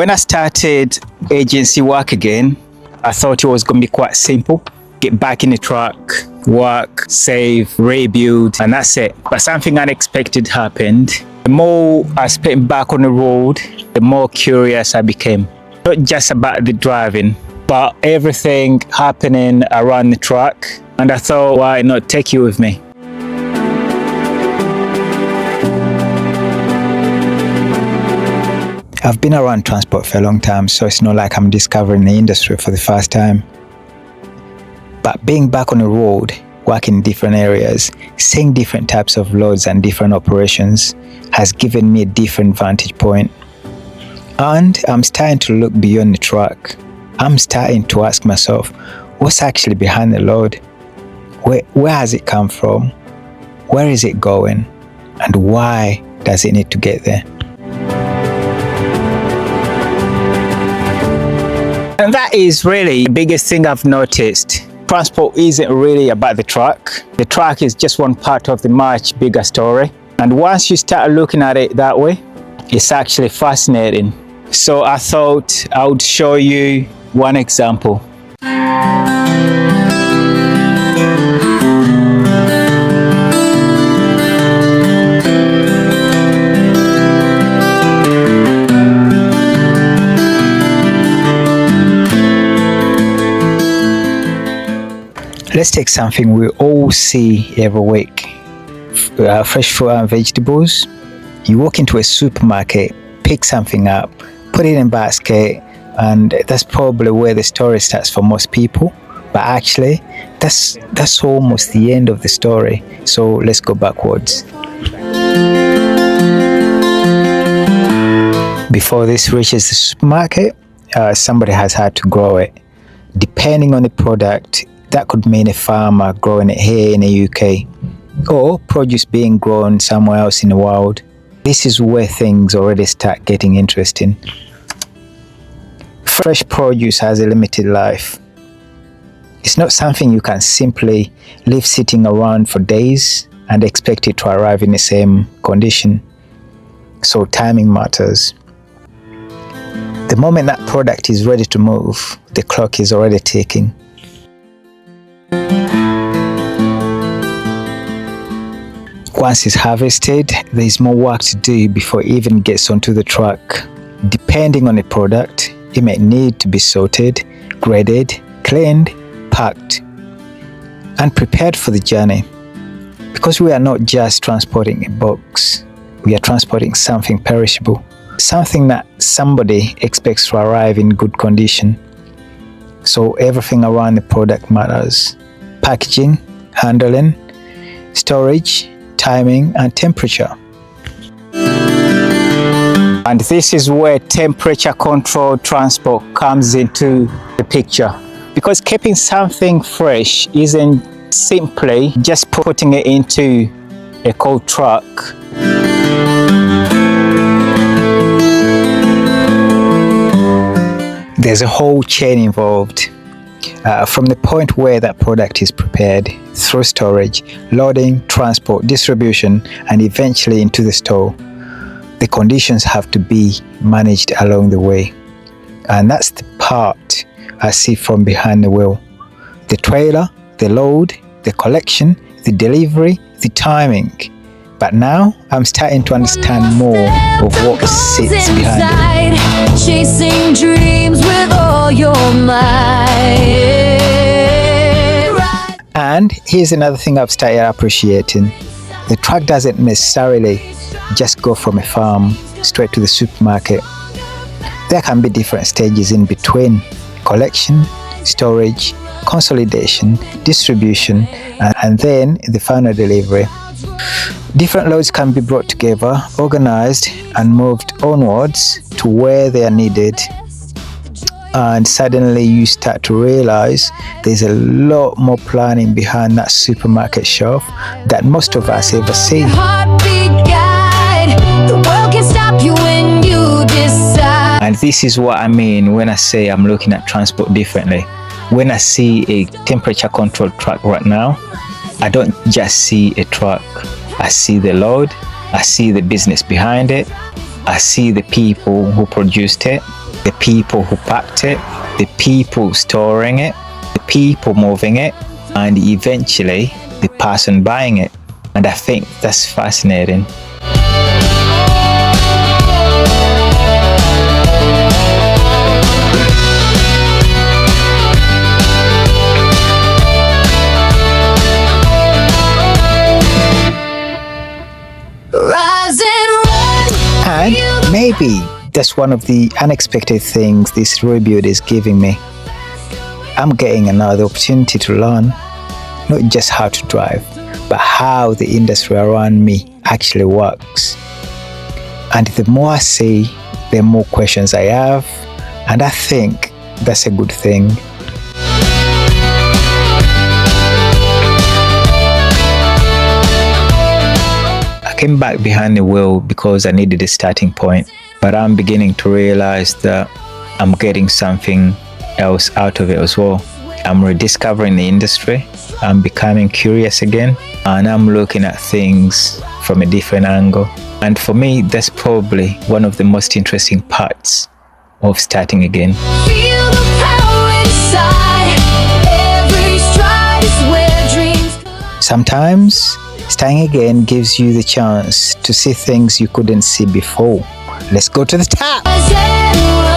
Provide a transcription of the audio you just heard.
When I started agency work again, I thought it was going to be quite simple. Get back in the truck, work, save, rebuild, and that's it. But something unexpected happened. The more I spent back on the road, the more curious I became. Not just about the driving, but everything happening around the truck. And I thought, why not take you with me? I've been around transport for a long time, so it's not like I'm discovering the industry for the first time. But being back on the road, working in different areas, seeing different types of loads and different operations has given me a different vantage point. And I'm starting to look beyond the truck. I'm starting to ask myself, what's actually behind the load? Where has it come from? Where is it going? And why does it need to get there? And that is really the biggest thing I've noticed. Transport isn't really about the truck. The truck is just one part of the much bigger story. And once you start looking at it that way, it's actually fascinating. So I thought I would show you one example. Let's take something we all see every week. Fresh fruit and vegetables. You walk into a supermarket, pick something up, put it in a basket, and that's probably where the story starts for most people. But actually, that's almost the end of the story. So let's go backwards. Before this reaches the supermarket, somebody has had to grow it. Depending on the product, that could mean a farmer growing it here in the UK, or produce being grown somewhere else in the world. This is where things already start getting interesting. Fresh produce has a limited life. It's not something you can simply leave sitting around for days and expect it to arrive in the same condition. So timing matters. The moment that product is ready to move, the clock is already ticking. Once it's harvested, there's more work to do before it even gets onto the truck. Depending on the product, it may need to be sorted, graded, cleaned, packed, and prepared for the journey. Because we are not just transporting a box, we are transporting something perishable, something that somebody expects to arrive in good condition. So everything around the product matters. Packaging, handling, storage, timing, and temperature. And this is where temperature controlled transport comes into the picture. Because keeping something fresh isn't simply just putting it into a cold truck. There's a whole chain involved. From the point where that product is prepared, through storage, loading, transport, distribution, and eventually into the store, the conditions have to be managed along the way. And that's the part I see from behind the wheel. The trailer, the load, the collection, the delivery, the timing. But now I'm starting to understand more of what sits behind it. Chasing dreams with all your might. And here's another thing I've started appreciating. The truck doesn't necessarily just go from a farm straight to the supermarket. There can be different stages in between: collection, storage, consolidation, distribution, and then the final delivery. Different loads can be brought together, organized, and moved onwards to where they are needed. And suddenly you start to realize there's a lot more planning behind that supermarket shelf that most of us ever see. And this is what I mean when I say I'm looking at transport differently. When I see a temperature controlled truck right now, I don't just see a truck. I see the load, I see the business behind it, I see the people who produced it, the people who packed it, the people storing it, the people moving it, and eventually the person buying it. And I think that's fascinating. Rise and run. And maybe that's one of the unexpected things this rebuild is giving me. I'm getting another opportunity to learn, not just how to drive, but how the industry around me actually works. And the more I see, the more questions I have, and I think that's a good thing. I came back behind the wheel because I needed a starting point, but I'm beginning to realize that I'm getting something else out of it as well. I'm rediscovering the industry, I'm becoming curious again, and I'm looking at things from a different angle. And for me, that's probably one of the most interesting parts of starting again. Feel the power inside. Every stride is where dreams come. Sometimes, starting again gives you the chance to see things you couldn't see before. Let's go to the top. Rise and run.